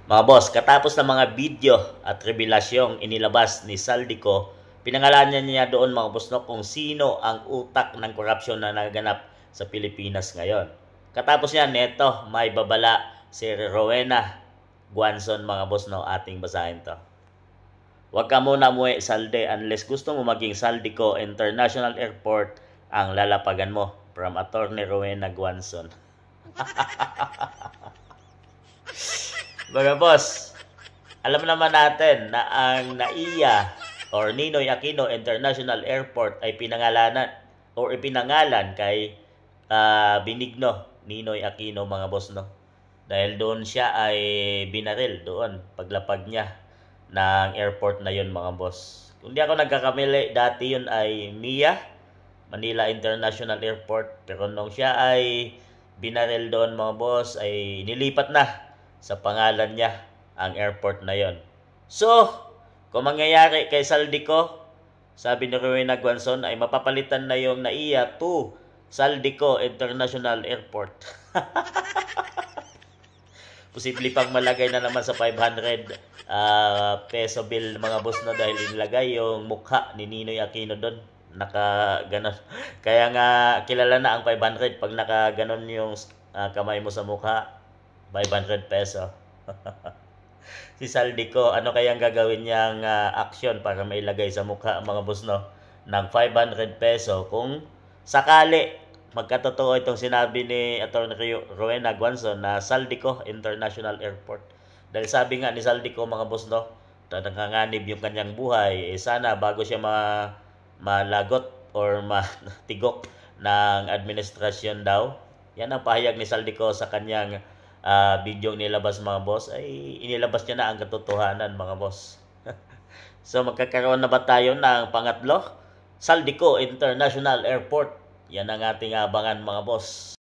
Mga boss, katapos ng mga video at revelasyong inilabas ni Saldico, pinangalanan niya doon mga boss no, kung sino ang utak ng korupsyon na naganap sa Pilipinas ngayon. Katapos niya, neto, may babala si Rowena Guanzon mga boss no, ating basahin to. Huwag ka muna umuwi Salde unless gusto mo maging Saldico International Airport ang lalapagan mo. From Attorney Rowena Guanzon. Mga boss, alam naman natin na ang NAIA or Ninoy Aquino International Airport ay pinangalanan or ipinangalan kay Benigno Ninoy Aquino mga boss no. Dahil doon siya ay binaril doon paglapag niya ng airport na yon mga boss. Kung di ako nagkakamali, dati yun ay MIA, Manila International Airport. Pero nung siya ay binaril doon mga boss, ay nilipat na sa pangalan niya ang airport na yon. So, kung mangyayari kay Saldico, sabi ni Rowena Guanzon, ay mapapalitan na yung NAIA to Saldico International Airport. Posible pang malagay na naman sa 500 peso bill mga boss na dahil inilagay yung mukha ni Ninoy Aquino doon. Naka ganon. Kaya nga kilala na ang 500 pag naka ganon yung kamay mo sa mukha. 500 peso. Si Saldico, ano kayang gagawin niyang action para mailagay sa mukha mga boss no ng 500 peso kung sakali magkatotoo itong sinabi ni Atty. Rowena Guanzon na Saldico International Airport. Dahil sabi nga ni Saldico mga boss no, nanganganib yung kanyang buhay, sana bago siya malagot or matigok ng administrasyon daw. Yan ang pahayag ni Saldico sa kanyang video nilabas mga boss, ay inilabas niya na ang katotohanan mga boss. So magkakaroon na ba tayo ng pangatlo? Saldico International Airport. Yan ang ating abangan mga boss.